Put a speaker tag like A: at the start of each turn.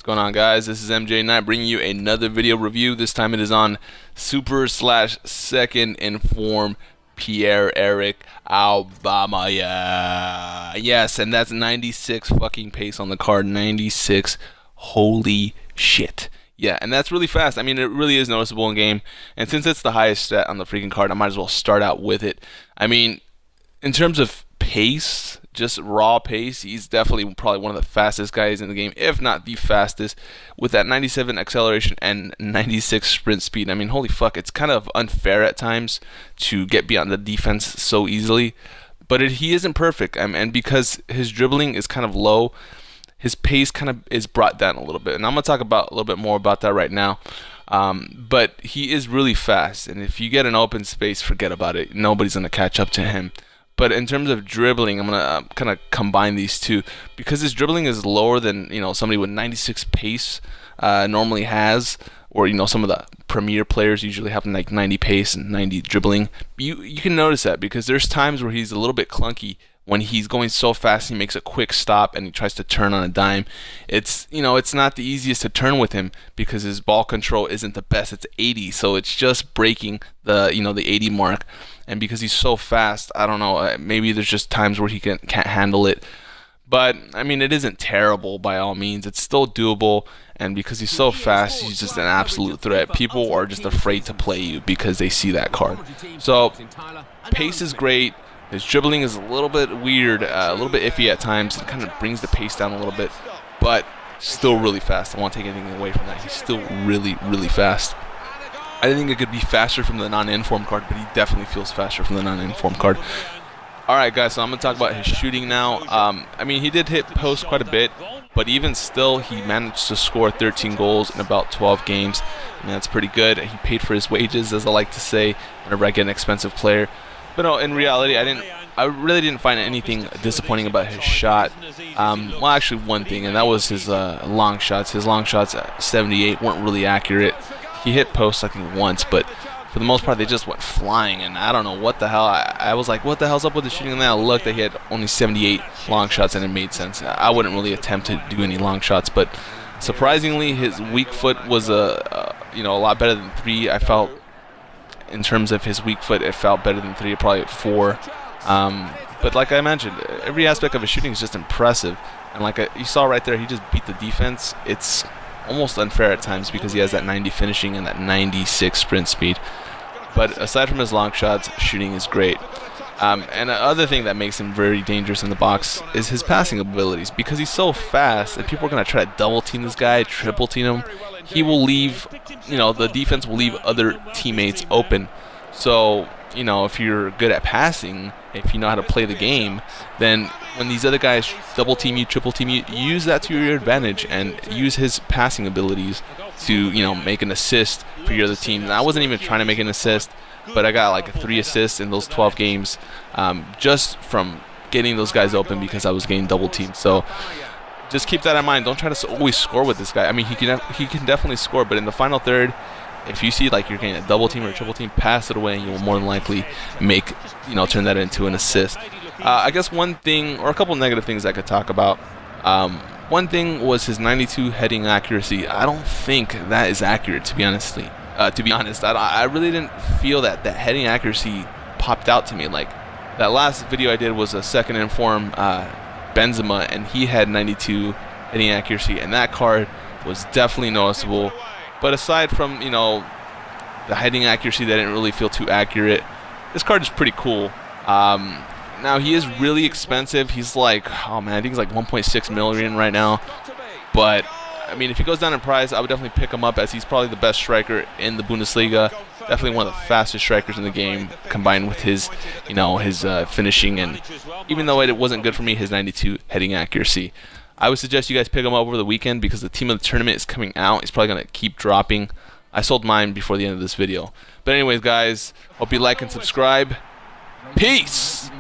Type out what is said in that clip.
A: What's going on, guys? This is MJ9 bringing you another video review. This time it is on super/second in form Pierre-Emerick Aubameyang. Yes, and that's 96 fucking pace on the card. 96. Holy shit. Yeah, and that's really fast. I mean, it really is noticeable in game. And since it's the highest stat on the freaking card, I might as well start out with it. I mean, in terms of pace, just raw pace, he's definitely probably one of the fastest guys in the game, if not the fastest, with that 97 acceleration and 96 sprint speed. I mean, holy fuck, it's kind of unfair at times to get beyond the defense so easily, but he isn't perfect, and because his dribbling is kind of low, his pace kind of is brought down a little bit, and I'm going to talk about a little bit more about that right now. But he is really fast, and if you get an open space, forget about it. Nobody's going to catch up to him. But in terms of dribbling, I'm gonna kind of combine these two, because his dribbling is lower than somebody with 96 pace normally has, or some of the premier players usually have like 90 pace and 90 dribbling. You can notice that because there's times where he's a little bit clunky when he's going so fast. He makes a quick stop and he tries to turn on a dime. It's it's not the easiest to turn with him because his ball control isn't the best. It's 80, so it's just breaking the the 80 mark. And because he's so fast, I don't know, maybe there's just times where he can't handle it. But, I mean, it isn't terrible by all means. It's still doable. And because he's so fast, he's just an absolute threat. People are just afraid to play you because they see that card. So, pace is great. His dribbling is a little bit weird, a little bit iffy at times. It kind of brings the pace down a little bit. But, still really fast. I won't take anything away from that. He's still really, really fast. I think it could be faster from the non-informed card, but he definitely feels faster from the non-informed card. Alright, guys, so I'm going to talk about his shooting now. I mean, he did hit post quite a bit, but even still, he managed to score 13 goals in about 12 games. And that's pretty good. He paid for his wages, as I like to say, whenever I get an expensive player. But no, in reality, I really didn't find anything disappointing about his shot. Well, actually, one thing, and that was his long shots. His long shots at 78 weren't really accurate. He hit posts, I think, once, but for the most part, they just went flying, and I don't know what the hell. I was like, what the hell's up with the shooting? And then I looked, he had only 78 long shots, and it made sense. I wouldn't really attempt to do any long shots, but surprisingly, his weak foot was a lot better than 3. I felt, in terms of his weak foot, it felt better than 3, probably at 4. But like I mentioned, every aspect of his shooting is just impressive, and like you saw right there, he just beat the defense. It's almost unfair at times because he has that 90 finishing and that 96 sprint speed. But aside from his long shots, shooting is great. And the other thing that makes him very dangerous in the box is his passing abilities, because he's so fast and people are going to try to double team this guy, triple team him. He will leave, the defense will leave other teammates open. So, if you're good at passing, if you know how to play the game, then when these other guys double team you, triple team you, use that to your advantage and use his passing abilities to, make an assist for your other team. And I wasn't even trying to make an assist, but I got like 3 assists in those 12 games just from getting those guys open because I was getting double teamed. So just keep that in mind. Don't try to always score with this guy. I mean, he can definitely score, but in the final third, if you see like you're getting a double team or a triple team, pass it away, and you'll more than likely make, turn that into an assist. I guess one thing, or a couple negative things I could talk about. One thing was his 92 heading accuracy. I don't think that is accurate, to be honest. I really didn't feel that heading accuracy popped out to me. Like, that last video I did was a second in form Benzema, and he had 92 heading accuracy, and that card was definitely noticeable. But aside from, the heading accuracy that didn't really feel too accurate, this card is pretty cool. Now, he is really expensive. He's like, I think he's like 1.6 million right now. But, I mean, if he goes down in price, I would definitely pick him up, as he's probably the best striker in the Bundesliga. Definitely one of the fastest strikers in the game, combined with his, his finishing. And even though it wasn't good for me, his 92 heading accuracy. I would suggest you guys pick him up over the weekend because the team of the tournament is coming out. He's probably going to keep dropping. I sold mine before the end of this video. But anyways, guys, hope you like and subscribe. Peace!